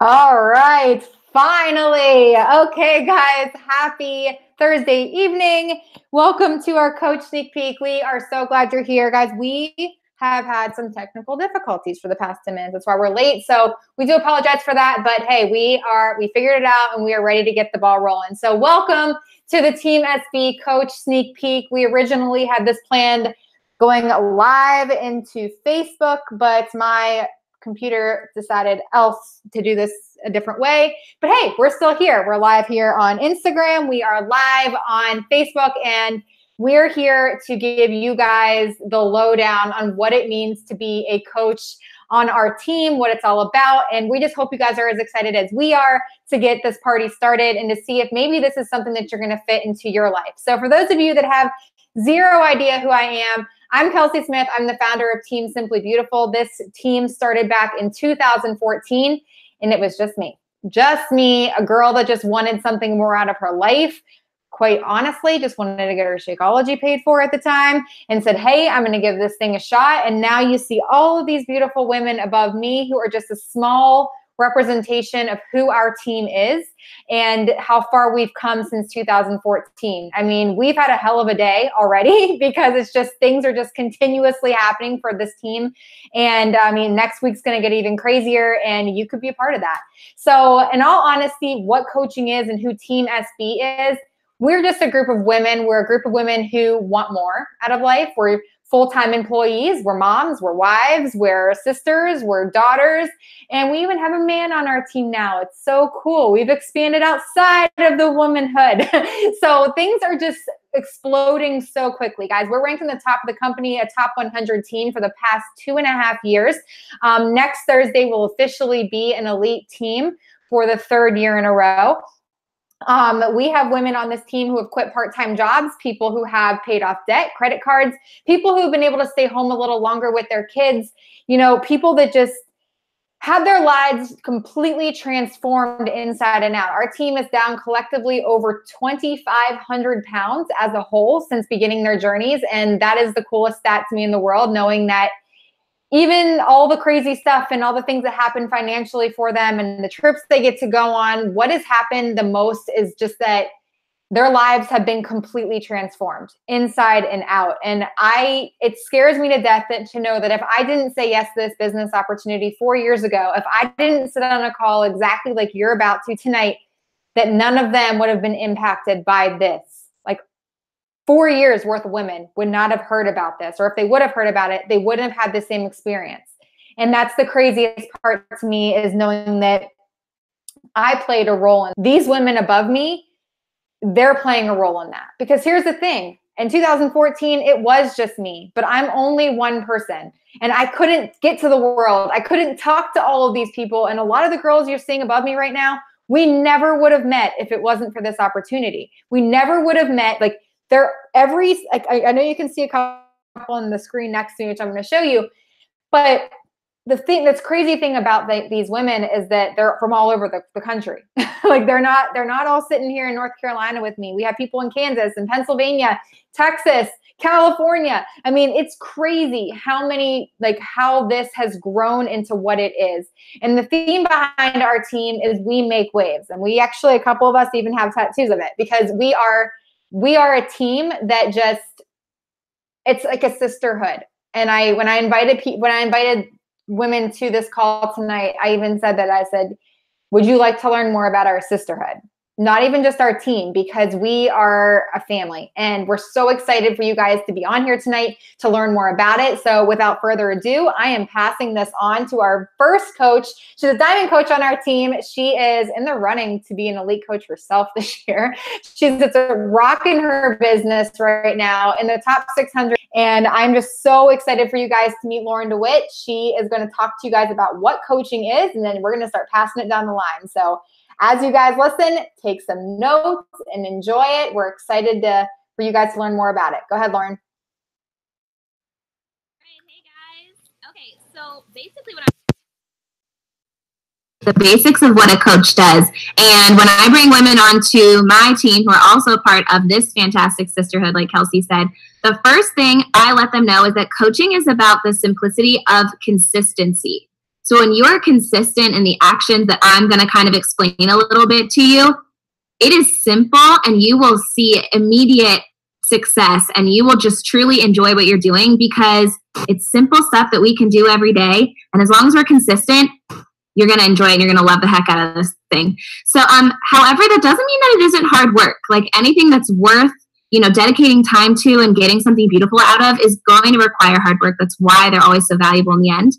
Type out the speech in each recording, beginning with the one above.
All right, finally. Okay, guys, happy Thursday evening. Welcome to our Coach Sneak Peek. We are so glad you're here, guys. We have had some technical difficulties for the past 10 minutes. That's why we're late. So we do apologize for that. But hey, we figured it out and we are ready to get the ball rolling. So welcome to the Team SB Coach Sneak Peek. We originally had this planned going live into Facebook, but my computer decided else to do this a different way. But hey, we're still here. We're live here on Instagram. We are live on Facebook, and we're here to give you guys the lowdown on what it means to be a coach on our team, what it's all about. And we just hope you guys are as excited as we are to get this party started and to see if maybe this is something that you're going to fit into your life. So for those of you that have zero idea who I am, I'm Kelsey Smith. I'm the founder of Team Simply Beautiful. This team started back in 2014, and it was just me, a girl that just wanted something more out of her life. Quite honestly, just wanted to get her Shakeology paid for at the time and said, hey, I'm going to give this thing a shot. And now you see all of these beautiful women above me who are just a small representation of who our team is and how far we've come since 2014. I mean, we've had a hell of a day already because it's just things are just continuously happening for this team. And I mean, next week's going to get even crazier and you could be a part of that. So in all honesty, what coaching is and who Team SB is, we're just a group of women. We're a group of women who want more out of life. We're full-time employees, we're moms, we're wives, we're sisters, we're daughters, and we even have a man on our team now. It's so cool. We've expanded outside of the womanhood. So things are just exploding so quickly, guys. We're ranked in the top of the company, a top 100 team for the past 2.5 years. Next Thursday will officially be an elite team for the 3rd year in a row. We have women on this team who have quit part-time jobs, people who have paid off debt, credit cards, people who've been able to stay home a little longer with their kids, you know, people that just have their lives completely transformed inside and out. Our team is down collectively over 2,500 pounds as a whole since beginning their journeys. And that is the coolest stat to me in the world, knowing that even all the crazy stuff and all the things that happen financially for them and the trips they get to go on, what has happened the most is just that their lives have been completely transformed inside and out. And it scares me to death to know that if I didn't say yes to this business opportunity 4 years ago, if I didn't sit on a call exactly like you're about to tonight, that none of them would have been impacted by this. 4 years worth of women would not have heard about this, or if they would have heard about it, they wouldn't have had the same experience. And that's the craziest part to me, is knowing that I played a role in these women above me. They're playing a role in that. Because here's the thing, in 2014, it was just me, but I'm only one person and I couldn't get to the world. I couldn't talk to all of these people. And a lot of the girls you're seeing above me right now, we never would have met if it wasn't for this opportunity. We never would have met. I know you can see a couple on the screen next to me, which I'm going to show you, but that's crazy thing about these women is that they're from all over the country. Like they're not all sitting here in North Carolina with me. We have people in Kansas and Pennsylvania, Texas, California. I mean, it's crazy how this has grown into what it is. And the theme behind our team is we make waves. And we actually, a couple of us even have tattoos of it, because we are a team that it's like a sisterhood. And when I invited women to this call tonight, I even said that, I said, would you like to learn more about our sisterhood? Not even just our team, because we are a family and we're so excited for you guys to be on here tonight to learn more about it. So without further ado, I am passing this on to our first coach. She's a diamond coach on our team. She is in the running to be an elite coach herself this year. She's rocking her business right now in the top 600. And I'm just so excited for you guys to meet Lauren DeWitt. She is going to talk to you guys about what coaching is, and then we're going to start passing it down the line. So as you guys listen, take some notes and enjoy it. We're excited for you guys to learn more about it. Go ahead, Lauren. All right, hey guys. Okay, so basically the basics of what a coach does. And when I bring women onto my team who are also part of this fantastic sisterhood, like Kelsey said, the first thing I let them know is that coaching is about the simplicity of consistency. So when you're consistent in the actions that I'm going to kind of explain a little bit to you, it is simple and you will see immediate success and you will just truly enjoy what you're doing because it's simple stuff that we can do every day. And as long as we're consistent, you're going to enjoy it and you're going to love the heck out of this thing. So, however, that doesn't mean that it isn't hard work. Like anything that's worth, dedicating time to and getting something beautiful out of is going to require hard work. That's why they're always so valuable in the end.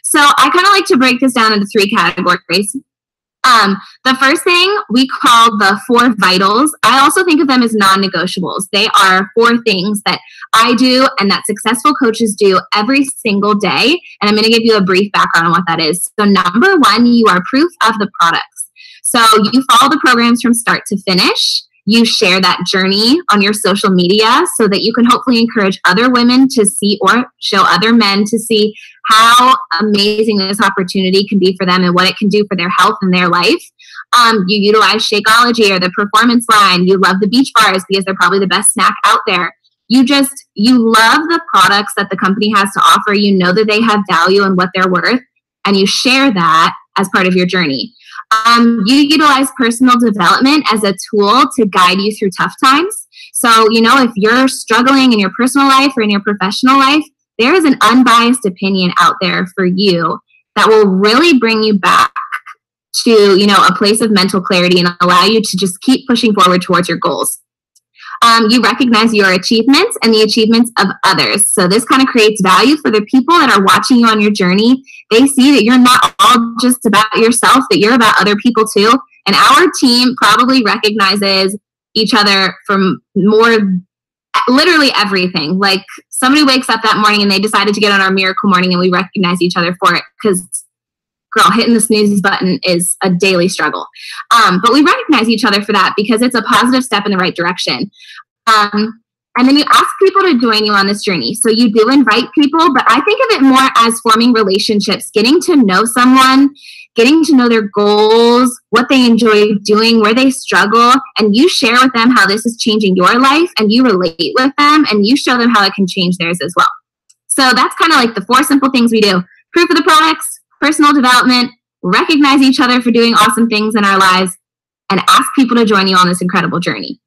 So I kind of like to break this down into 3 categories. The first thing we call the 4 vitals. I also think of them as non-negotiables. They are 4 things that I do and that successful coaches do every single day. And I'm going to give you a brief background on what that is. So number 1, you are proof of the products. So you follow the programs from start to finish. You share that journey on your social media so that you can hopefully encourage other women to see or show other men to see how amazing this opportunity can be for them and what it can do for their health and their life. You utilize Shakeology or the performance line. You love the beach bars because they're probably the best snack out there. You love the products that the company has to offer. You know that they have value and what they're worth, and you share that as part of your journey. You utilize personal development as a tool to guide you through tough times. So, if you're struggling in your personal life or in your professional life, there is an unbiased opinion out there for you that will really bring you back to, a place of mental clarity and allow you to just keep pushing forward towards your goals. You recognize your achievements and the achievements of others. So this kind of creates value for the people that are watching you on your journey. They see that you're not all just about yourself, that you're about other people too. And our team probably recognizes each other from literally everything. Like somebody wakes up that morning and they decided to get on our miracle morning and we recognize each other for it because girl, hitting the snooze button is a daily struggle. But we recognize each other for that because it's a positive step in the right direction. And then you ask people to join you on this journey. So you do invite people, but I think of it more as forming relationships, getting to know someone, getting to know their goals, what they enjoy doing, where they struggle, and you share with them how this is changing your life, and you relate with them, and you show them how it can change theirs as well. So that's kind of like the 4 simple things we do. Proof of the products, personal development, recognize each other for doing awesome things in our lives, and ask people to join you on this incredible journey.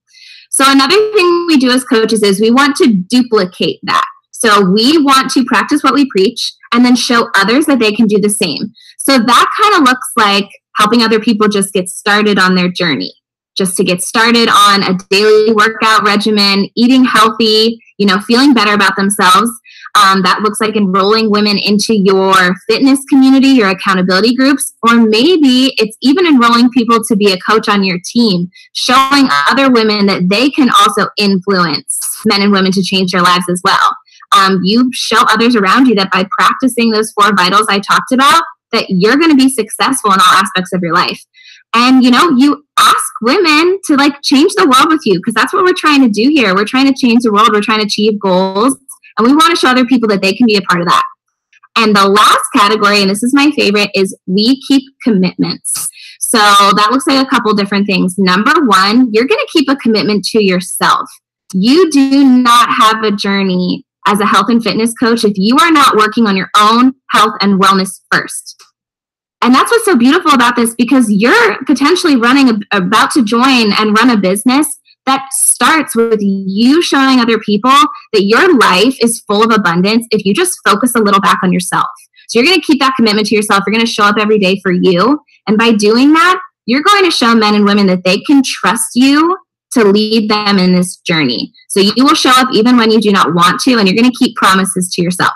So another thing we do as coaches is we want to duplicate that. So we want to practice what we preach and then show others that they can do the same. So that kind of looks like helping other people just get started on their journey, just to get started on a daily workout regimen, eating healthy, feeling better about themselves. That looks like enrolling women into your fitness community, your accountability groups, or maybe it's even enrolling people to be a coach on your team, showing other women that they can also influence men and women to change their lives as well. You show others around you that by practicing those 4 vitals I talked about, that you're going to be successful in all aspects of your life. And, you ask women to change the world with you because that's what we're trying to do here. We're trying to change the world. We're trying to achieve goals. And we want to show other people that they can be a part of that. And the last category, and this is my favorite, is we keep commitments. So that looks like a couple different things. Number 1, you're going to keep a commitment to yourself. You do not have a journey as a health and fitness coach if you are not working on your own health and wellness first. And that's what's so beautiful about this, because you're potentially about to join and run a business that starts with you showing other people that your life is full of abundance if you just focus a little back on yourself. So you're going to keep that commitment to yourself. You're going to show up every day for you. And by doing that, you're going to show men and women that they can trust you to lead them in this journey. So you will show up even when you do not want to, and you're going to keep promises to yourself.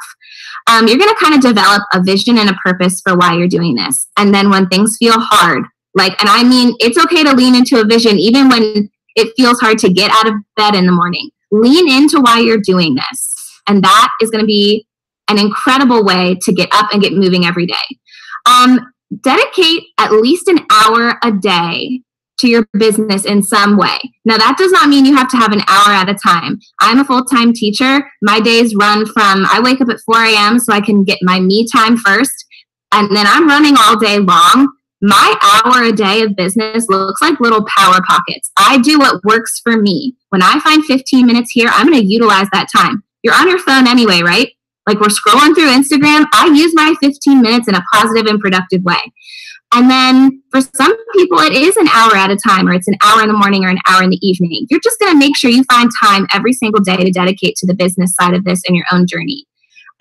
You're going to kind of develop a vision and a purpose for why you're doing this. And then when things feel hard, it's okay to lean into a vision even when it feels hard to get out of bed in the morning. Lean into why you're doing this. And that is going to be an incredible way to get up and get moving every day. Dedicate at least an hour a day to your business in some way. Now, that does not mean you have to have an hour at a time. I'm a full-time teacher. My days run I wake up at 4 a.m. so I can get my me time first. And then I'm running all day long. My hour a day of business looks like little power pockets. I do what works for me. When I find 15 minutes here, I'm going to utilize that time. You're on your phone anyway, right? Like we're scrolling through Instagram. I use my 15 minutes in a positive and productive way. And then for some people, it is an hour at a time, or it's an hour in the morning or an hour in the evening. You're just going to make sure you find time every single day to dedicate to the business side of this and your own journey.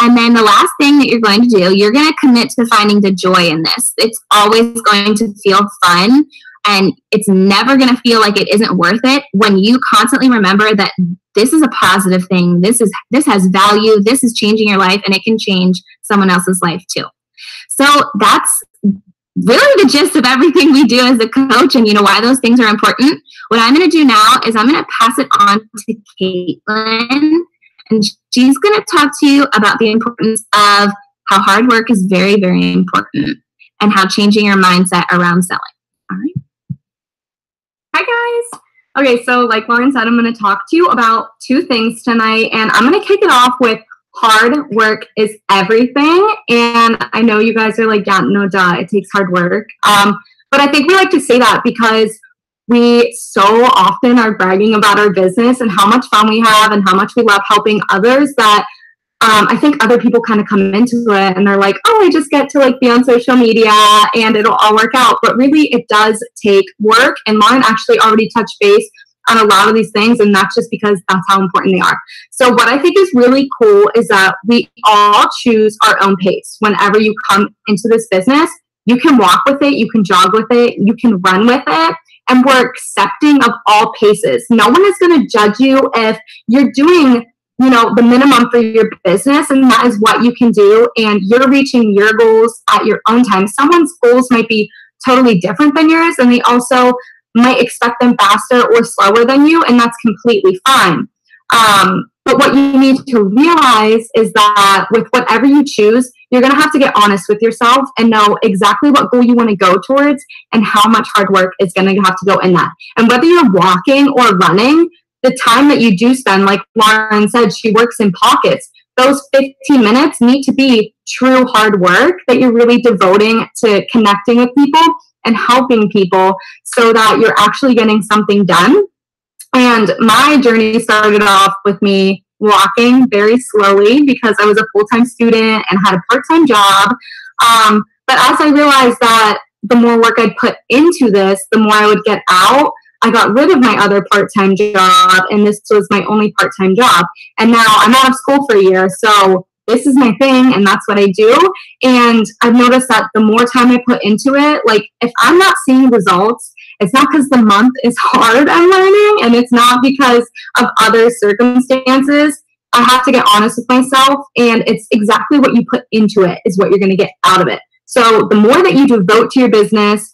And then the last thing that you're going to do, you're going to commit to finding the joy in this. It's always going to feel fun, and it's never going to feel like it isn't worth it when you constantly remember that this is a positive thing. This has value. This is changing your life, and it can change someone else's life too. So that's really the gist of everything we do as a coach, and why those things are important. What I'm going to do now is I'm going to pass it on to Caitlin, and she's going to talk to you about the importance of how hard work is very, very important, and how changing your mindset around selling. All right. Hi, guys. Okay, so like Lauren said, I'm going to talk to you about two things tonight, and I'm going to kick it off with hard work is everything. And I know you guys are like, yeah, no duh, it takes hard work. But I think we like to say that because we so often are bragging about our business and how much fun we have and how much we love helping others that I think other people kind of come into it and they're like, oh, I just get to like be on social media and it'll all work out. But really it does take work. And Lauren actually already touched base on a lot of these things, and that's just because that's how important they are. So what I think is really cool is that we all choose our own pace. Whenever you come into this business, you can walk with it, you can jog with it, you can run with it, and we're accepting of all paces. No one is going to judge you if you're doing the minimum for your business, and that is what you can do, and you're reaching your goals at your own time. Someone's goals might be totally different than yours, and they also might expect them faster or slower than you, and that's completely fine. But what you need to realize is that with whatever you choose, you're going to have to get honest with yourself and know exactly what goal you want to go towards and how much hard work is going to have to go in that. And whether you're walking or running, the time that you do spend, like Lauren said, she works in pockets. Those 15 minutes need to be true hard work that you're really devoting to connecting with people and helping people so that you're actually getting something done. And my journey started off with me walking very slowly because I was a full-time student and had a part-time job. But as I realized that the more work I'd put into this, the more I would get out. I got rid of my other part-time job, and this was my only part-time job. And now I'm out of school for a year, so this is my thing, and that's what I do. And I've noticed that the more time I put into it, like if I'm not seeing results, it's not because the month is hard, I'm learning, and it's not because of other circumstances. I have to get honest with myself, and it's exactly what you put into it is what you're going to get out of it. So the more that you devote to your business,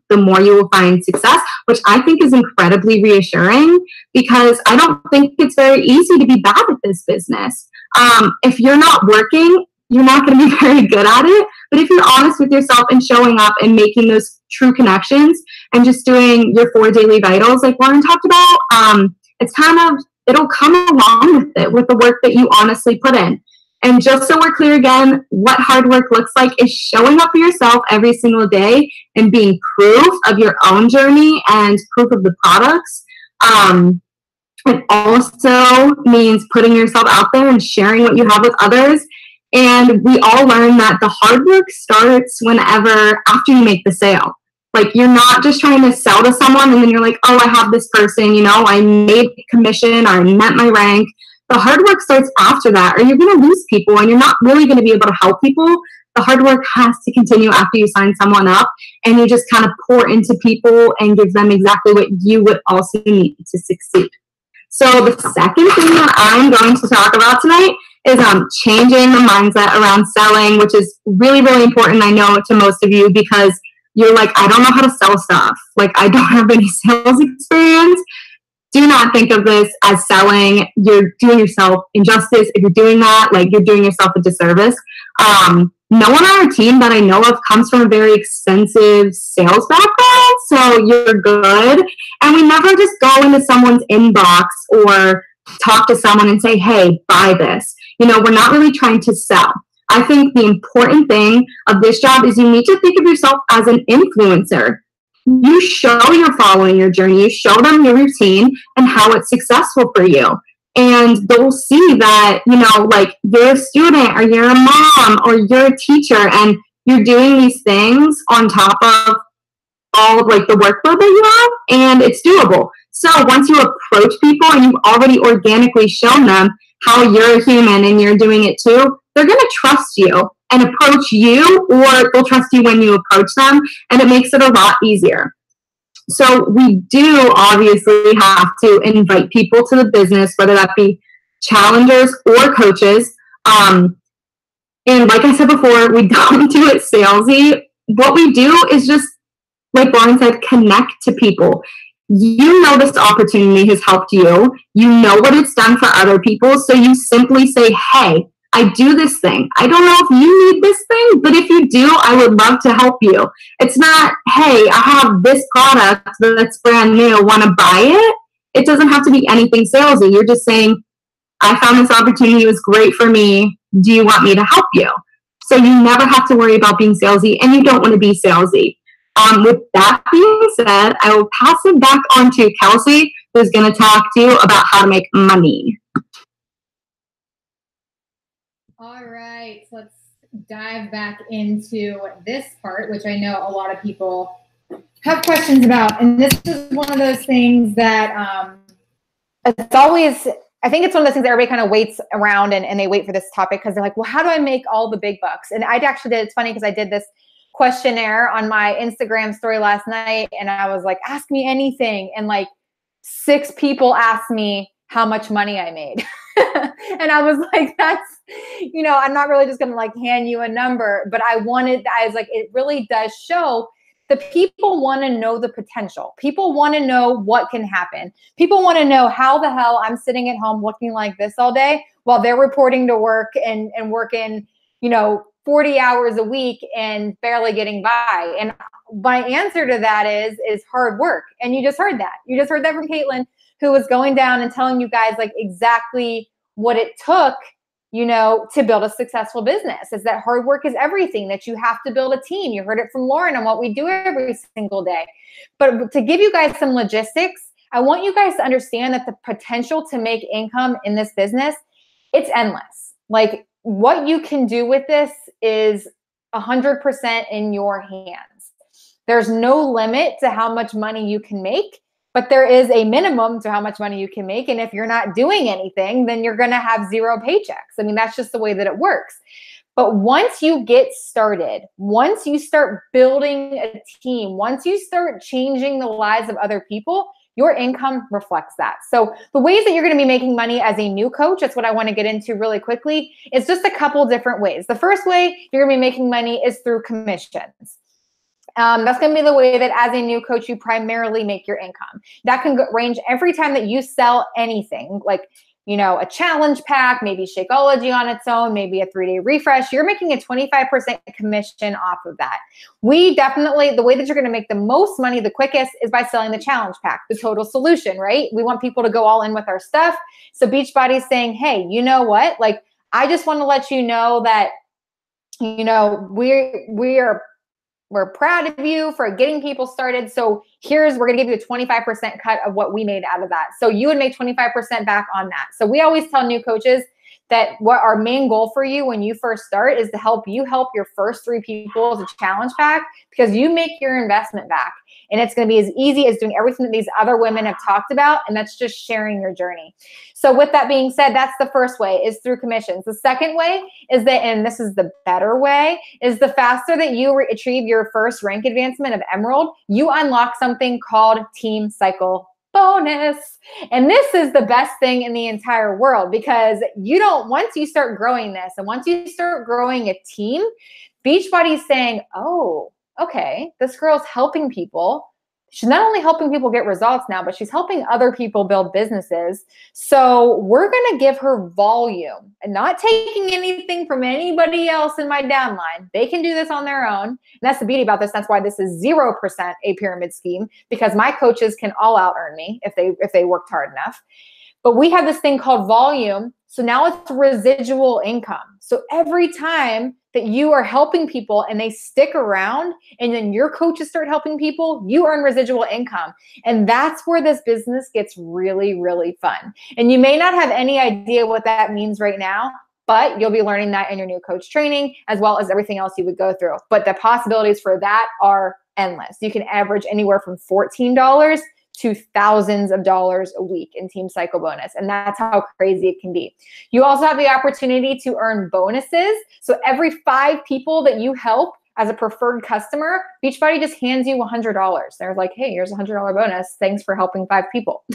the more you will find success, which I think is incredibly reassuring because I don't think it's very easy to be bad at this business. If you're not working, you're not going to be very good at it. But if you're honest with yourself and showing up and making those true connections and just doing your 4 daily vitals like Lauren talked about, it'll come along with it, with the work that you honestly put in. And just so we're clear again, what hard work looks like is showing up for yourself every single day and being proof of your own journey and proof of the products. It also means putting yourself out there and sharing what you have with others. And we all learn that the hard work starts whenever after you make the sale. Like you're not just trying to sell to someone and then you're like, oh, I have this person, I made commission or I met my rank. The hard work starts after that, or you're going to lose people and you're not really going to be able to help people. The hard work has to continue after you sign someone up, and you just kind of pour into people and give them exactly what you would also need to succeed. So the second thing that I'm going to talk about tonight is changing the mindset around selling, which is really, really important, I know, to most of you, because you're like, I don't know how to sell stuff. Like, I don't have any sales experience. Do not think of this as selling. You're doing yourself injustice. If you're doing that, like you're doing yourself a disservice. No one on our team that I know of comes from a very extensive sales background, so you're good. And we never just go into someone's inbox or talk to someone and say, hey, buy this. We're not really trying to sell. I think the important thing of this job is you need to think of yourself as an influencer. You show you're following your journey. You show them your routine and how it's successful for you. And they'll see that, you know, like you're a student or you're a mom or you're a teacher and you're doing these things on top of all of like the workload that you have, and it's doable. So once you approach people and you've already organically shown them how you're a human and you're doing it too, they're going to trust you and approach you, or they'll trust you when you approach them, and it makes it a lot easier. So we do obviously have to invite people to the business, whether that be challengers or coaches. And like I said before, we don't do it salesy. What we do is just, like Lauren said, connect to people. You know this opportunity has helped you. You know what it's done for other people. So you simply say, hey, I do this thing. I don't know if you need this thing, but if you do, I would love to help you. It's not, hey, I have this product that's brand new, want to buy it? It doesn't have to be anything salesy. You're just saying, I found this opportunity, it was great for me. Do you want me to help you? So you never have to worry about being salesy, and you don't want to be salesy. With that being said, I will pass it back on to Kelsey, who's going to talk to you about how to make money. All right, so let's dive back into this part, which I know a lot of people have questions about. And this is one of those things that it's always, I think it's one of those things that everybody kind of waits around and they wait for this topic because they're like, well, how do I make all the big bucks? And I actually did, it's funny because I did this questionnaire on my Instagram story last night, and I was like, ask me anything. And like 6 people asked me how much money I made. And I was like, that's, you know, I'm not really just going to like hand you a number, but I was like, it really does show the people want to know the potential. People want to know what can happen. People want to know how the hell I'm sitting at home looking like this all day while they're reporting to work and working, you know, 40 hours a week and barely getting by. And my answer to that is hard work. And you just heard that. You just heard that from Caitlin, who was going down and telling you guys like exactly what it took, you know, to build a successful business. Is that hard work is everything, that you have to build a team. You heard it from Lauren on what we do every single day. But to give you guys some logistics, I want you guys to understand that the potential to make income in this business, it's endless. Like what you can do with this is 100% in your hands. There's no limit to how much money you can make, but there is a minimum to how much money you can make. And if you're not doing anything, then you're going to have 0 paychecks. I mean, that's just the way that it works. But once you get started, once you start building a team, once you start changing the lives of other people, your income reflects that. So the ways that you're going to be making money as a new coach, that's what I want to get into really quickly. It's just a couple different ways. The first way you're going to be making money is through commissions. That's going to be the way that as a new coach, you primarily make your income. That can range every time that you sell anything, like, you know, a challenge pack, maybe Shakeology on its own, maybe a 3-day refresh. You're making a 25% commission off of that. We definitely, the way that you're going to make the most money the quickest is by selling the challenge pack, the total solution, right? We want people to go all in with our stuff. So Beachbody's saying, hey, you know what? Like, I just want to let you know that, you know, we're proud of you for getting people started. So we're going to give you a 25% cut of what we made out of that. So you would make 25% back on that. So we always tell new coaches that what our main goal for you when you first start is to help your first 3 people as a challenge pack, because you make your investment back. And it's going to be as easy as doing everything that these other women have talked about. And that's just sharing your journey. So with that being said, that's the first way, is through commissions. The second way is that, and this is the better way, is the faster that you achieve your first rank advancement of Emerald, you unlock something called Team Cycle Bonus. And this is the best thing in the entire world, because once you start growing this and once you start growing a team, Beachbody's saying, oh, okay, this girl's helping people. She's not only helping people get results now, but she's helping other people build businesses. So we're going to give her volume and not taking anything from anybody else in my downline. They can do this on their own. And that's the beauty about this. That's why this is 0% a pyramid scheme, because my coaches can all out earn me if they worked hard enough. But we have this thing called volume. So now it's residual income. So every time that you are helping people and they stick around, and then your coaches start helping people, you earn residual income. And that's where this business gets really, really fun. And you may not have any idea what that means right now, but you'll be learning that in your new coach training, as well as everything else you would go through. But the possibilities for that are endless. You can average anywhere from $14 to thousands of dollars a week in Team Cycle bonus. And that's how crazy it can be. You also have the opportunity to earn bonuses. So every 5 people that you help as a preferred customer, Beachbody just hands you $100. They're like, hey, here's a $100 bonus. Thanks for helping 5 people.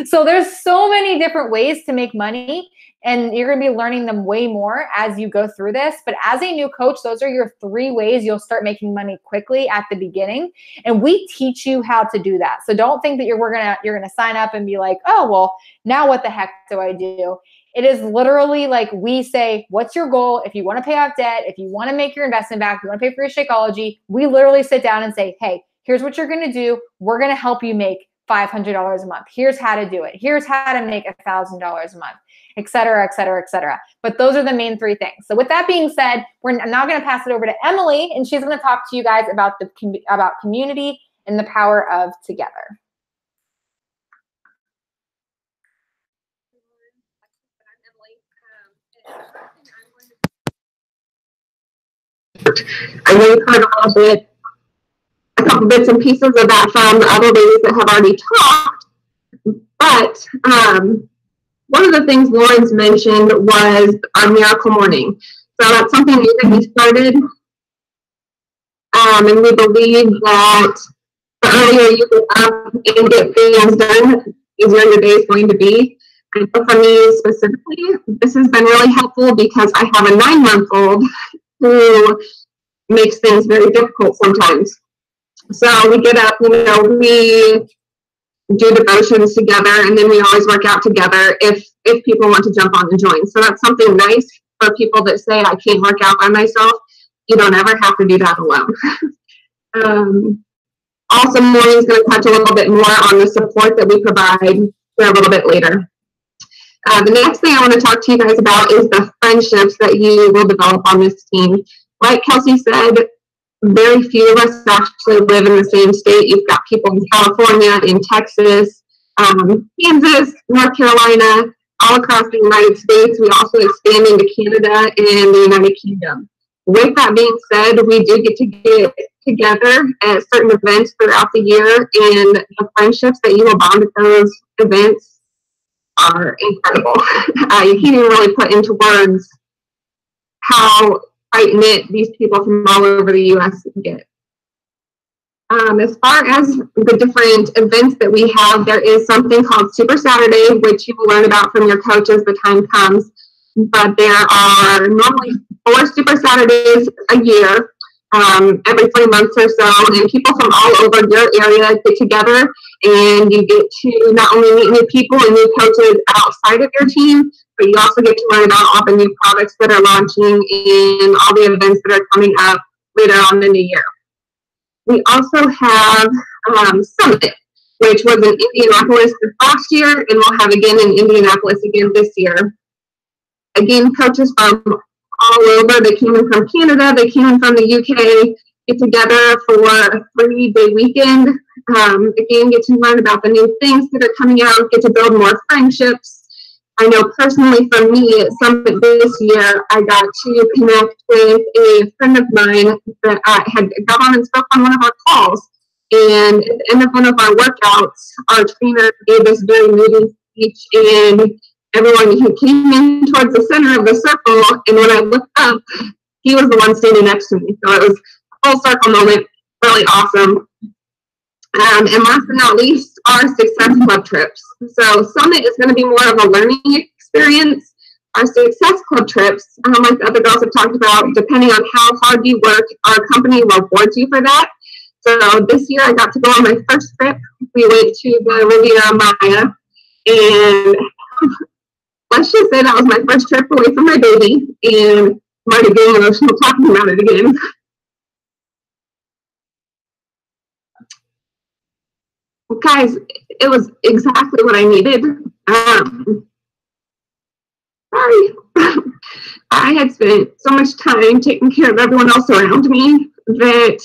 So there's so many different ways to make money, and you're going to be learning them way more as you go through this. But as a new coach, those are your 3 ways you'll start making money quickly at the beginning. And we teach you how to do that. So don't think that you're going to sign up and be like, oh, well, now what the heck do I do? It is literally like we say, what's your goal? If you want to pay off debt, if you want to make your investment back, if you want to pay for your Shakeology, we literally sit down and say, hey, here's what you're going to do. We're going to help you make $500 a month. Here's how to do it. Here's how to make $1,000 a month, et cetera, et cetera, et cetera. But those are the main 3 things. So with that being said, I'm now going to pass it over to Emily, and she's going to talk to you guys about community and the power of together. I know you've heard a couple bits and pieces of that from the other ladies that have already talked, but one of the things Lauren's mentioned was our miracle morning. So that's something new that we started, and we believe that the earlier you get up and get things done, the easier your day is going to be. And for me specifically, this has been really helpful because I have a 9-month-old who makes things very difficult sometimes. So we get up, we do devotions together, and then we always work out together if people want to jump on and join. So that's something nice for people that say, I can't work out by myself. You don't ever have to do that alone. Also, Maureen's going to touch a little bit more on the support that we provide here a little bit later. The next thing I want to talk to you guys about is the friendships that you will develop on this team. Like Kelsey said, very few of us actually live in the same state. You've got people in California, in Texas, Kansas, North Carolina, all across the United States. We also expand into Canada and the United Kingdom. With that being said, we do get to get together at certain events throughout the year, and the friendships that you will bond at those events are incredible. You can't even really put into words how tight-knit these people from all over the U.S. get. As far as the different events that we have, there is something called Super Saturday, which you will learn about from your coach as the time comes. But there are normally 4 Super Saturdays a year, every 3 months or so, and people from all over your area get together, and you get to not only meet new people and new coaches outside of your team, but you also get to learn about all the new products that are launching and all the events that are coming up later on in the year. We also have Summit, which was in Indianapolis this last year, and we'll have again in Indianapolis again this year. Again, coaches from all over. They came in from Canada, they came in from the UK, get together for a 3-day weekend. Again, get to learn about the new things that are coming out, get to build more friendships. I know personally for me at Summit this year, I got to connect with a friend of mine that had got on and spoke on one of our calls. And at the end of one of our workouts, our trainer gave this very moving speech, and everyone who came in towards the center of the circle, and when I looked up, he was the one standing next to me. So it was a full circle moment, really awesome. And last but not least, our Success Club trips. So Summit is going to be more of a learning experience. Our Success Club trips, like the other girls have talked about, depending on how hard you work, our company rewards you for that. So this year I got to go on my first trip. We went to the Riviera Maya, and let's just say that was my first trip away from my baby, and I'm already getting emotional talking about it again. Guys, it was exactly what I needed. Sorry. I had spent so much time taking care of everyone else around me that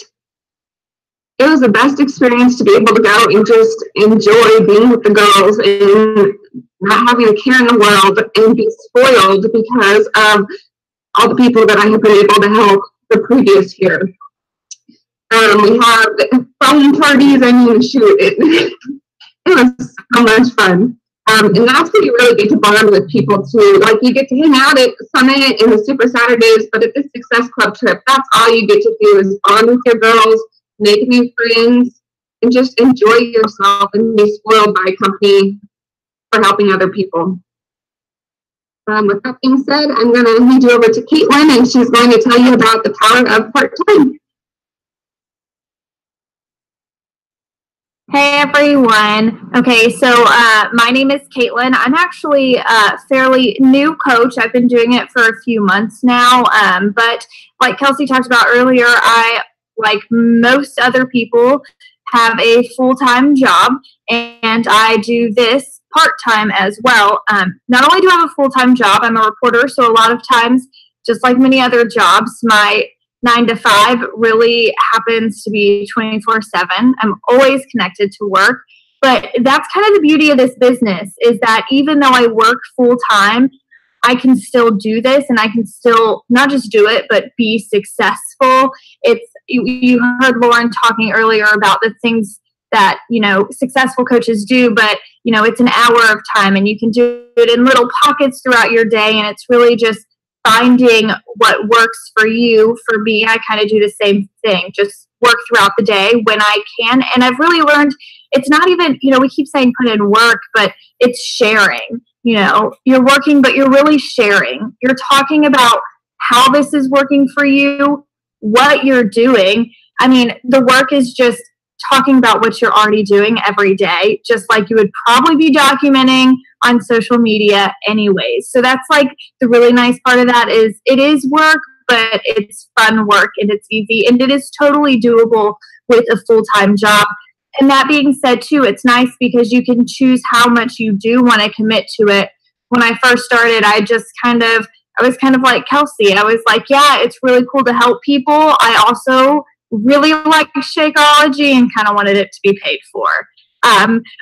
it was the best experience to be able to go and just enjoy being with the girls and not having a care in the world and be spoiled because of all the people that I have been able to help the previous year. We have phone parties. I mean, shoot, it was so much fun. And that's where you really get to bond with people too. Like, you get to hang out at Summit and the Super Saturdays, but at the Success Club trip, that's all you get to do is bond with your girls, make new friends, and just enjoy yourself and be spoiled by company for helping other people. With that being said, I'm going to hand you over to Caitlin, and she's going to tell you about the power of part-time. Hey everyone. Okay, so my name is Caitlin. I'm actually a fairly new coach. I've been doing it for a few months now, but like Kelsey talked about earlier, I, like most other people, have a full-time job, and I do this part-time as well. Not only do I have a full-time job, I'm a reporter, so a lot of times, just like many other jobs, my 9 to 5 really happens to be 24/7. I'm always connected to work, but that's kind of the beauty of this business, is that even though I work full-time, I can still do this, and I can still not just do it, but be successful. You heard Lauren talking earlier about the things that, you know, successful coaches do, but, you know, it's an hour of time, and you can do it in little pockets throughout your day, and it's really just finding what works for you. For me, I kind of do the same thing, just work throughout the day when I can. And I've really learned it's not even, you know, we keep saying put in work, but it's sharing. You know, you're working, but you're really sharing. You're talking about how this is working for you, what you're doing. I mean, the work is just talking about what you're already doing every day, just like you would probably be documenting on social media anyways. So that's like the really nice part of that is it is work, but it's fun work and it's easy and it is totally doable with a full-time job. And that being said too, it's nice because you can choose how much you do want to commit to it. When I first started, I was kind of like Kelsey. I was like, yeah, it's really cool to help people. I also really like Shakeology and kind of wanted it to be paid for,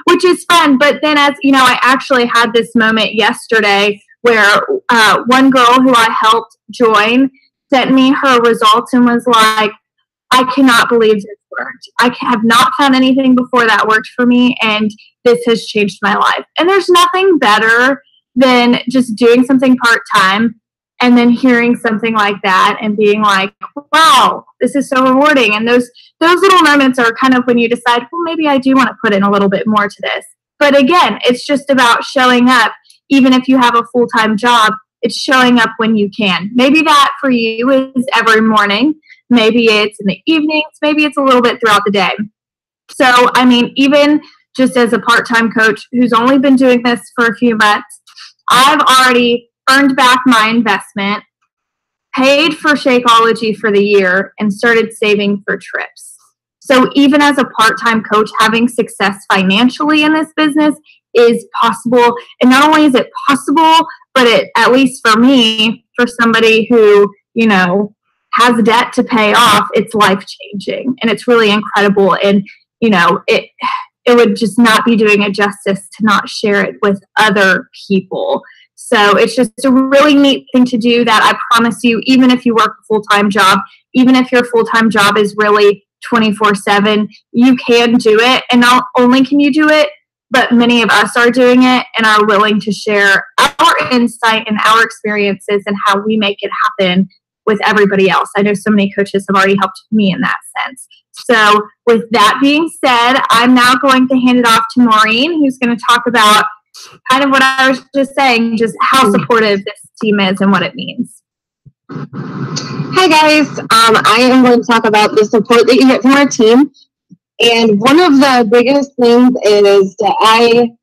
which is fun. But then, as you know, I actually had this moment yesterday where one girl who I helped join sent me her results and was like, I cannot believe this worked. I have not found anything before that worked for me, and this has changed my life. And there's nothing better than just doing something part-time and then hearing something like that and being like, wow, this is so rewarding. And those little moments are kind of when you decide, well, maybe I do want to put in a little bit more to this. But again, it's just about showing up. Even if you have a full-time job, it's showing up when you can. Maybe that for you is every morning. Maybe it's in the evenings. Maybe it's a little bit throughout the day. So, I mean, even just as a part-time coach who's only been doing this for a few months, I've already earned back my investment, paid for Shakeology for the year, and started saving for trips. So even as a part-time coach, having success financially in this business is possible. And not only is it possible, but it, at least for me, for somebody who, you know, has debt to pay off, it's life-changing. And it's really incredible. And, you know, it would just not be doing it justice to not share it with other people. So it's just a really neat thing to do that I promise you, even if you work a full-time job, even if your full-time job is really 24/7, you can do it. And not only can you do it, but many of us are doing it and are willing to share our insight and our experiences and how we make it happen with everybody else. I know so many coaches have already helped me in that sense. So with that being said, I'm now going to hand it off to Maureen, who's going to talk about kind of what I was just saying, just how supportive this team is and what it means. Hi guys, I am going to talk about the support that you get from our team. And one of the biggest things is that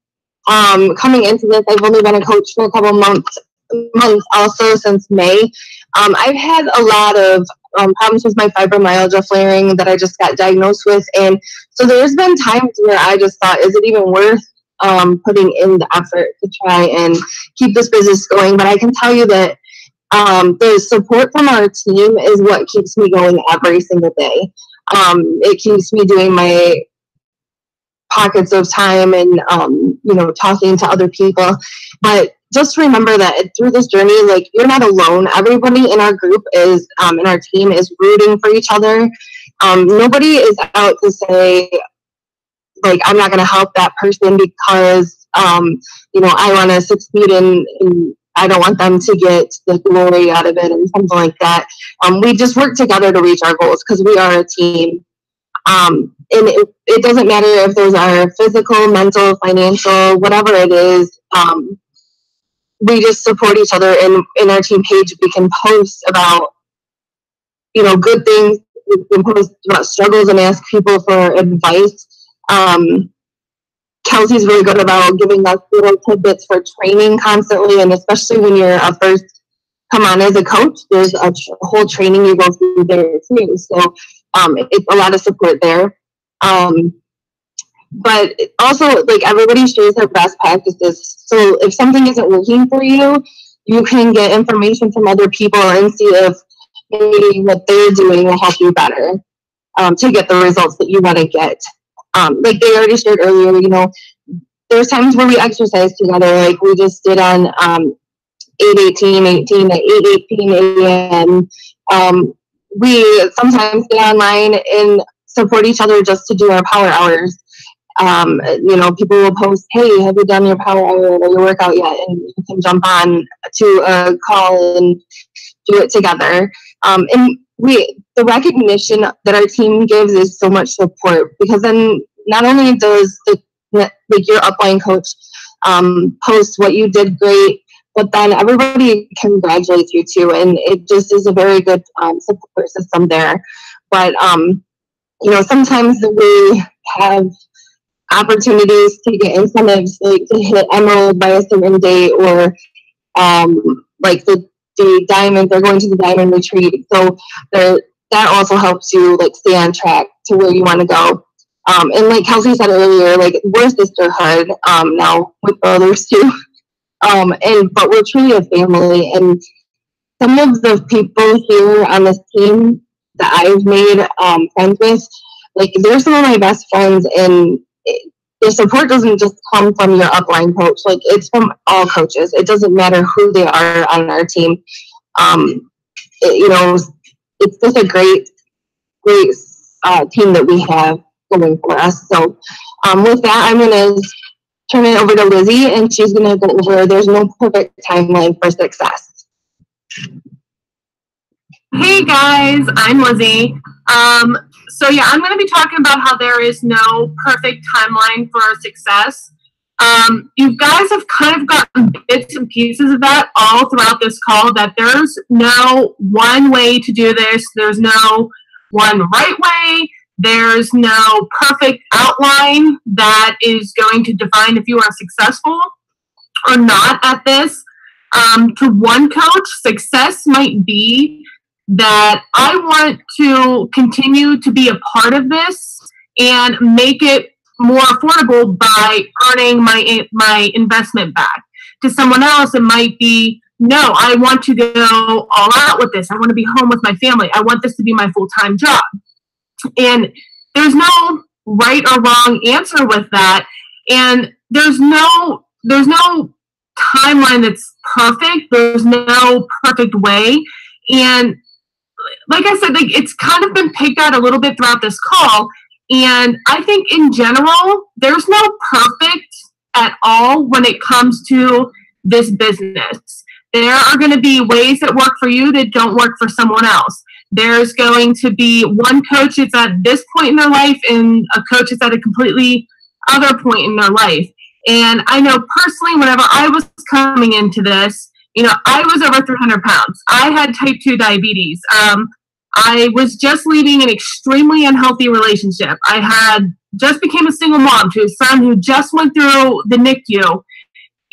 coming into this, I've only been a coach for a couple months also since May. I've had a lot of problems with my fibromyalgia flaring that I just got diagnosed with. And so there's been times where I just thought, is it even worth putting in the effort to try and keep this business going? But I can tell you that the support from our team is what keeps me going every single day. It keeps me doing my pockets of time and, talking to other people. But just remember that through this journey, like, you're not alone. Everybody in our group is, in our team is rooting for each other. Nobody is out to say, like, I'm not going to help that person because, I want to succeed and I don't want them to get the glory out of it and something like that. We just work together to reach our goals because we are a team. And it doesn't matter if those are physical, mental, financial, whatever it is. We just support each other. And in our team page, we can post about, good things. We can post about struggles and ask people for advice. Kelsey's really good about giving us little tidbits for training constantly, and especially when you're first come on as a coach, there's a whole training you go through there too. So it's a lot of support there. But also, like, everybody shares their best practices. So if something isn't working for you, you can get information from other people and see if maybe what they're doing will help you better to get the results that you want to get. Like they already shared earlier, there's times where we exercise together, like we just did on 8/18/18 at 8:18 a.m. We sometimes get online and support each other just to do our power hours. People will post, hey, have you done your power hour or your workout yet? And you can jump on to a call and do it together. And the recognition that our team gives is so much support, because then not only does your upline coach post what you did great, but then everybody congratulates you too, and it just is a very good support system there. But sometimes we have opportunities to get incentives, like to hit Emerald by a certain date, or like the Diamond, they're going to the Diamond retreat. So that also helps you like stay on track to where you want to go. And like Kelsey said earlier, like we're sisterhood now with brothers too. But we're truly a family. And some of the people here on this team that I've made friends with, like they're some of my best friends, and the support doesn't just come from your upline coach. Like it's from all coaches. It doesn't matter who they are on our team. It's just a great team that we have going for us. So with that, I'm going to turn it over to Lizzie, and she's going to go over there's no perfect timeline for success. Hey guys, I'm Lizzie. I'm going to be talking about how there is no perfect timeline for success. You guys have kind of gotten bits and pieces of that all throughout this call, that there's no one way to do this. There's no one right way. There's no perfect outline that is going to define if you are successful or not at this. To one coach, success might be that I want to continue to be a part of this and make it more affordable by earning my investment back. To someone else, it might be, no, I want to go all out with this. I want to be home with my family. I want this to be my full-time job. And there's no right or wrong answer with that. And there's no timeline that's perfect. There's no perfect way. And like I said, like it's kind of been picked out a little bit throughout this call. And I think in general, there's no perfect at all when it comes to this business. There are going to be ways that work for you that don't work for someone else. There's going to be one coach that's at this point in their life and a coach that's at a completely other point in their life. And I know personally, whenever I was coming into this, I was over 300 pounds. I had type 2 diabetes. I was just leaving an extremely unhealthy relationship. I had just became a single mom to a son who just went through the NICU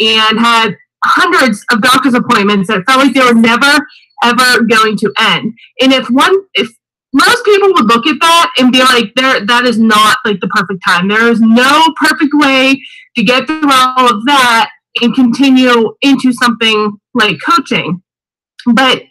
and had hundreds of doctor's appointments that felt like they were never, ever going to end. And if most people would look at that and be like, that is not like the perfect time. There is no perfect way to get through all of that and continue into something like coaching. But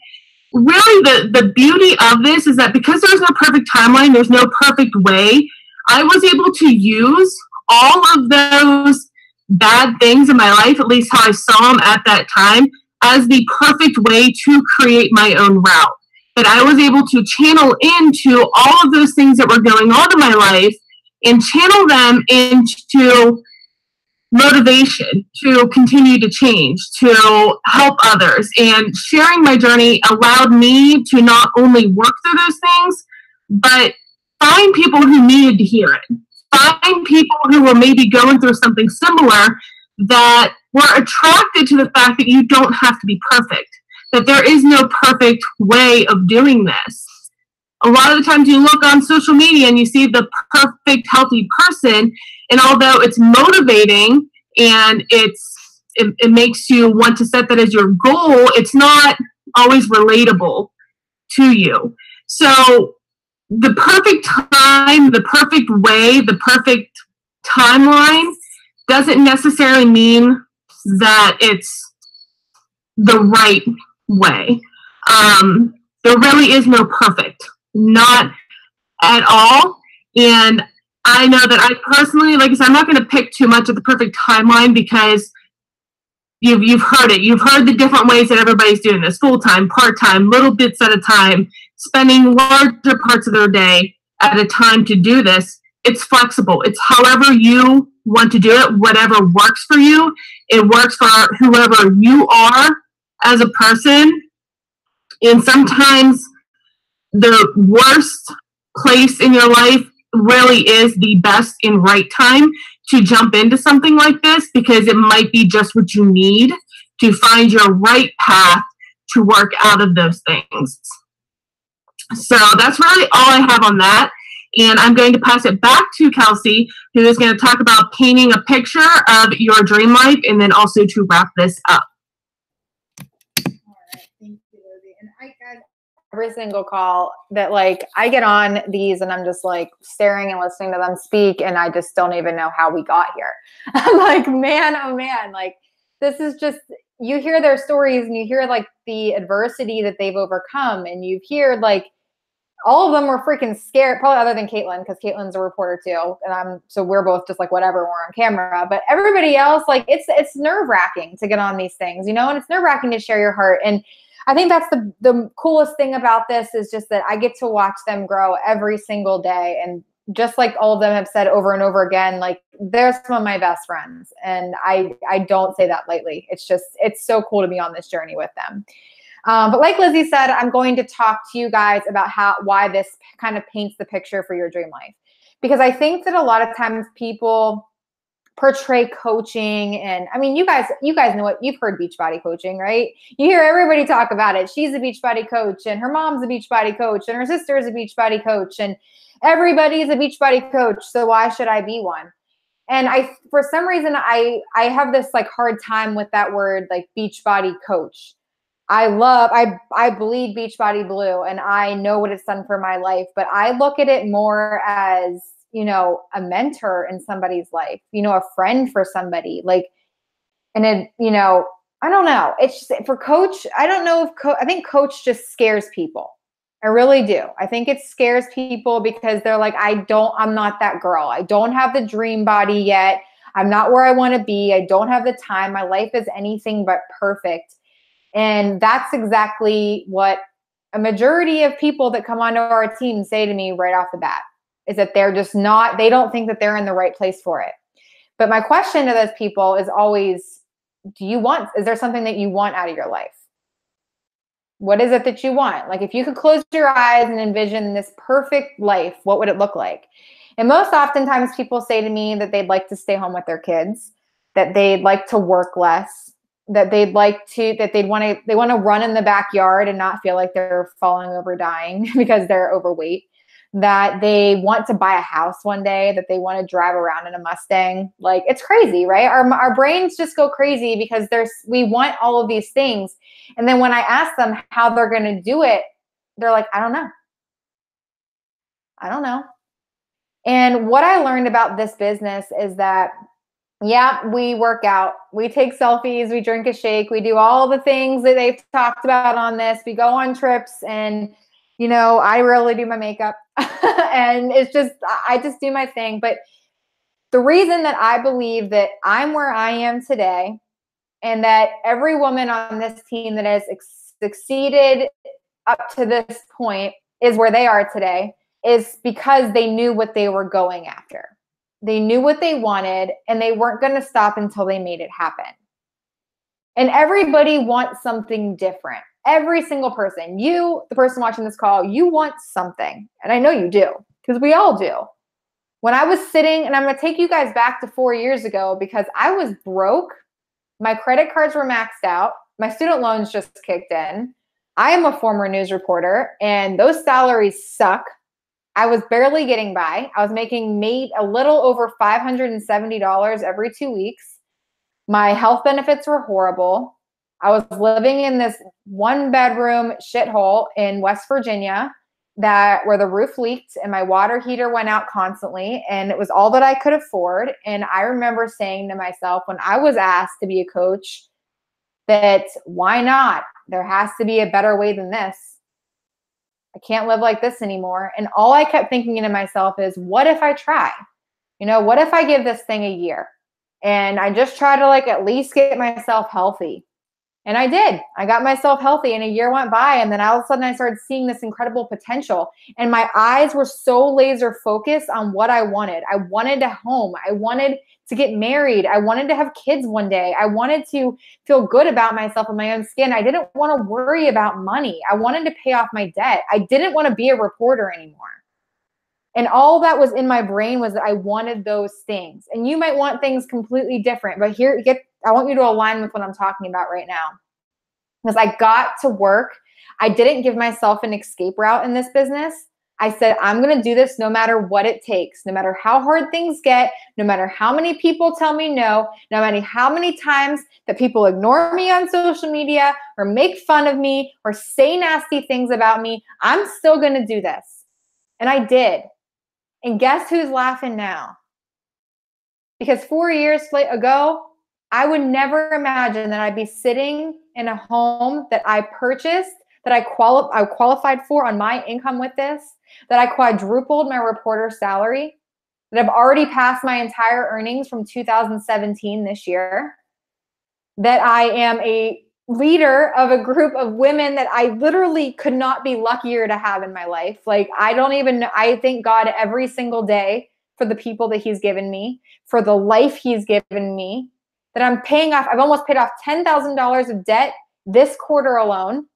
really the beauty of this is that because there's no perfect timeline, there's no perfect way, I was able to use all of those bad things in my life, at least how I saw them at that time, as the perfect way to create my own route. That I was able to channel into all of those things that were going on in my life and channel them into motivation to continue to change, to help others. And sharing my journey allowed me to not only work through those things, but find people who needed to hear it. Find people who were maybe going through something similar that were attracted to the fact that you don't have to be perfect, that there is no perfect way of doing this. A lot of the times you look on social media and you see the perfect, healthy person, and although it's motivating and it makes you want to set that as your goal, it's not always relatable to you. So the perfect time, the perfect way, the perfect timeline doesn't necessarily mean that it's the right way. There really is no perfect, not at all. And I know that I personally, like I said, I'm not going to pick too much of the perfect timeline because you've heard it. You've heard the different ways that everybody's doing this: full-time, part-time, little bits at a time, spending larger parts of their day at a time to do this. It's flexible. It's however you want to do it, whatever works for you. It works for whoever you are as a person. And sometimes the worst place in your life really is the best and right time to jump into something like this, because it might be just what you need to find your right path to work out of those things. So that's really all I have on that. And I'm going to pass it back to Kelsey, who is going to talk about painting a picture of your dream life, and then also to wrap this up. All right, thank you, Lizzie. And guys, every single call that I get on these and I'm just staring and listening to them speak, and I just don't even know how we got here. I'm like, man, oh man, this is just, you hear their stories and you hear the adversity that they've overcome, and you hear all of them were freaking scared, probably other than Caitlin, because Caitlin's a reporter too. And so we're both just whatever, we're on camera. But everybody else, it's nerve-wracking to get on these things, and it's nerve-wracking to share your heart. And I think that's the coolest thing about this, is just that I get to watch them grow every single day. And just like all of them have said over and over again, they're some of my best friends. And I don't say that lightly. It's so cool to be on this journey with them. But like Lizzie said, I'm going to talk to you guys about why this kind of paints the picture for your dream life. Because I think that a lot of times people portray coaching, and I mean, you guys know what, you've heard Beachbody coaching, right? You hear everybody talk about it. She's a Beachbody coach, and her mom's a Beachbody coach, and her sister is a Beachbody coach, and everybody's a Beachbody coach. So why should I be one? And for some reason, I have this hard time with that word, Beachbody coach. I bleed Beachbody blue, and I know what it's done for my life, but I look at it more as, a mentor in somebody's life, a friend for somebody, and it, I don't know. It's just, for coach, I don't know if I think coach just scares people. I really do. I think it scares people because they're I'm not that girl. I don't have the dream body yet. I'm not where I want to be. I don't have the time. My life is anything but perfect. And that's exactly what a majority of people that come onto our team say to me right off the bat, is that they're just not, they don't think that they're in the right place for it. But my question to those people is always, is there something that you want out of your life? What is it that you want? If you could close your eyes and envision this perfect life, what would it look like? And most oftentimes people say to me that they'd like to stay home with their kids, that they'd like to work less, that they want to run in the backyard and not feel like they're falling over dying because they're overweight, that they want to buy a house one day, that they want to drive around in a Mustang. It's crazy, right? Our brains just go crazy because we want all of these things. And then when I ask them how they're going to do it, they're like, I don't know. I don't know. And what I learned about this business is that Yeah, we work out. We take selfies. We drink a shake. We do all the things that they've talked about on this. We go on trips, and I rarely do my makeup, and I just do my thing. But the reason that I believe that I'm where I am today, and that every woman on this team that has succeeded up to this point is where they are today, is because they knew what they were going after. They knew what they wanted, and they weren't going to stop until they made it happen. And everybody wants something different. Every single person. You, the person watching this call, you want something. And I know you do, because we all do. When I was sitting, and I'm going to take you guys back to 4 years ago, because I was broke. My credit cards were maxed out. My student loans just kicked in. I am a former news reporter, and those salaries suck. I was barely getting by. I was making a little over $570 every 2 weeks. My health benefits were horrible. I was living in this 1-bedroom shithole in West Virginia where the roof leaked and my water heater went out constantly, and it was all that I could afford. And I remember saying to myself when I was asked to be a coach that why not? There has to be a better way than this. I can't live like this anymore. And all I kept thinking to myself is, what if I try? What if I give this thing a year? And I just try to at least get myself healthy. And I did. I got myself healthy, and a year went by, and then all of a sudden I started seeing this incredible potential. And my eyes were so laser focused on what I wanted. I wanted a home. I wanted to get married. I wanted to have kids one day. I wanted to feel good about myself and my own skin. I didn't want to worry about money. I wanted to pay off my debt. I didn't want to be a reporter anymore. And all that was in my brain was that I wanted those things. And you might want things completely different, but I want you to align with what I'm talking about right now. Because I got to work. I didn't give myself an escape route in this business. I said, I'm going to do this no matter what it takes, no matter how hard things get, no matter how many people tell me no matter how many times that people ignore me on social media or make fun of me or say nasty things about me, I'm still going to do this. And I did. And guess who's laughing now? Because 4 years ago, I would never imagine that I'd be sitting in a home that I purchased, that I qualified for on my income with this, that I quadrupled my reporter salary, that I've already passed my entire earnings from 2017 this year, that I am a leader of a group of women that I literally could not be luckier to have in my life. I thank God every single day for the people that he's given me, for the life he's given me, that I'm paying off. I've almost paid off $10,000 of debt this quarter alone.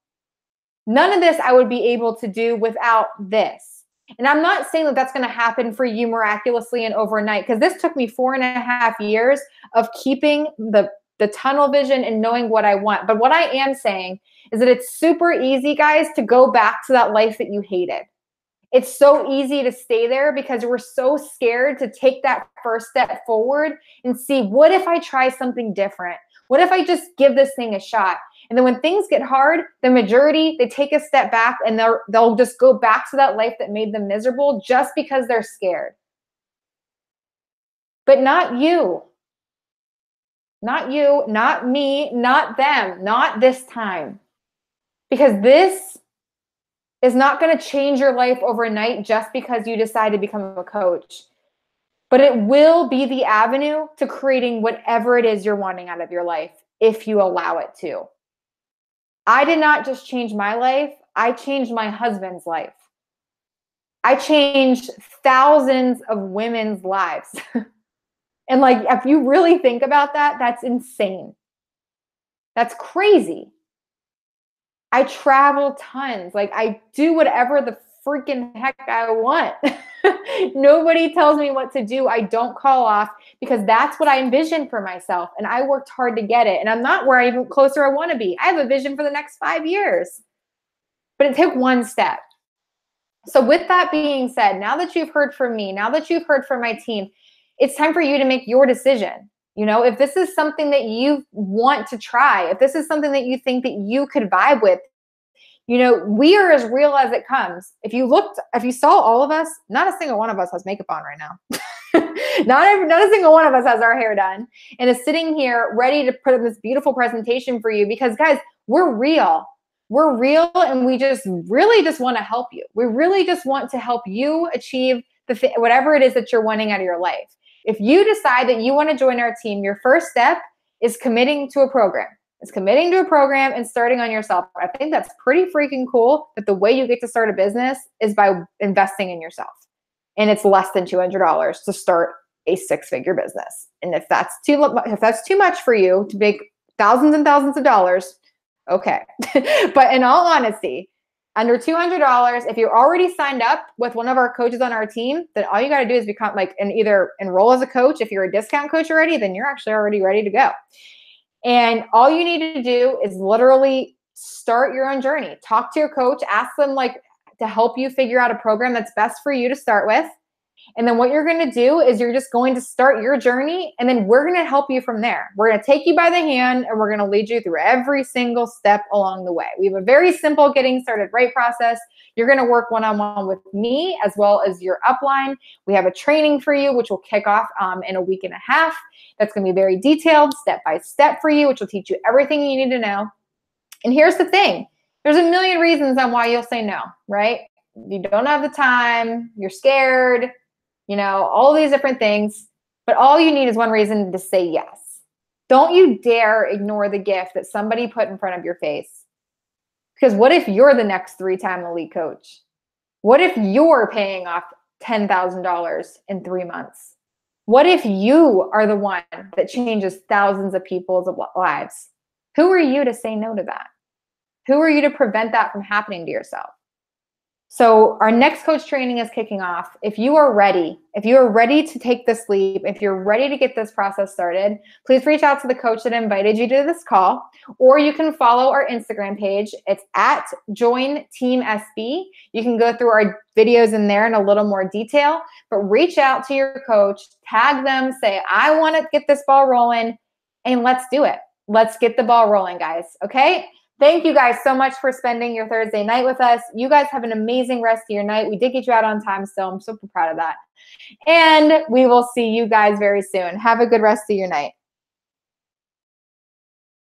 None of this I would be able to do without this. And I'm not saying that that's going to happen for you miraculously and overnight, because this took me 4.5 years of keeping the tunnel vision and knowing what I want. But what I am saying is that it's super easy, guys, to go back to that life that you hated. It's so easy to stay there because we're so scared to take that first step forward and see, what if I try something different? What if I just give this thing a shot? And then when things get hard, the majority, they take a step back and they'll just go back to that life that made them miserable just because they're scared. But not you. Not you, not me, not them, not this time. Because this is not going to change your life overnight just because you decide to become a coach. But it will be the avenue to creating whatever it is you're wanting out of your life if you allow it to. I did not just change my life. I changed my husband's life. I changed thousands of women's lives. And if you really think about that, that's insane. That's crazy. I travel tons. I do whatever the freaking heck I want. Nobody tells me what to do. I don't call off because that's what I envisioned for myself. And I worked hard to get it. And I'm not where even closer I want to be. I have a vision for the next 5 years. But it took one step. So with that being said, now that you've heard from me, now that you've heard from my team, it's time for you to make your decision. If this is something that you want to try, if this is something that you think that you could vibe with, we are as real as it comes. If you saw all of us, not a single one of us has makeup on right now. Not a single one of us has our hair done and is sitting here ready to put up this beautiful presentation for you because, guys, we're real. We're real, and we just really just want to help you. We really just want to help you achieve whatever it is that you're wanting out of your life. If you decide that you want to join our team, your first step is committing to a program. It's committing to a program and starting on yourself. I think that's pretty freaking cool that the way you get to start a business is by investing in yourself. And it's less than $200 to start a 6-figure business. And if that's too much for you to make thousands and thousands of dollars, okay. But in all honesty, under $200, if you're already signed up with one of our coaches on our team, then all you got to do is become and either enroll as a coach. If you're a discount coach already, then you're actually already ready to go. And all you need to do is literally start your own journey. Talk to your coach, ask them to help you figure out a program that's best for you to start with. And then what you're going to do is you're just going to start your journey, and then we're going to help you from there. We're going to take you by the hand, and we're going to lead you through every single step along the way. We have a very simple getting started right process. You're going to work one-on-one with me as well as your upline. We have a training for you, which will kick off in a week and a half. That's going to be very detailed, step-by-step for you, which will teach you everything you need to know. And here's the thing. There's a million reasons on why you'll say no, right? You don't have the time, you're scared, all these different things. But all you need is one reason to say yes. Don't you dare ignore the gift that somebody put in front of your face. Because what if you're the next 3-time elite coach? What if you're paying off $10,000 in 3 months? What if you are the one that changes thousands of people's lives? Who are you to say no to that? Who are you to prevent that from happening to yourself? So our next coach training is kicking off. If you are ready to take this leap, if you're ready to get this process started, please reach out to the coach that invited you to this call, or you can follow our Instagram page. It's at Join Team SB. You can go through our videos in there in a little more detail, but reach out to your coach, tag them, say, I want to get this ball rolling, and let's do it. Let's get the ball rolling, guys. Okay? Thank you guys so much for spending your Thursday night with us. You guys have an amazing rest of your night. We did get you out on time still. I'm super proud of that. And we will see you guys very soon. Have a good rest of your night.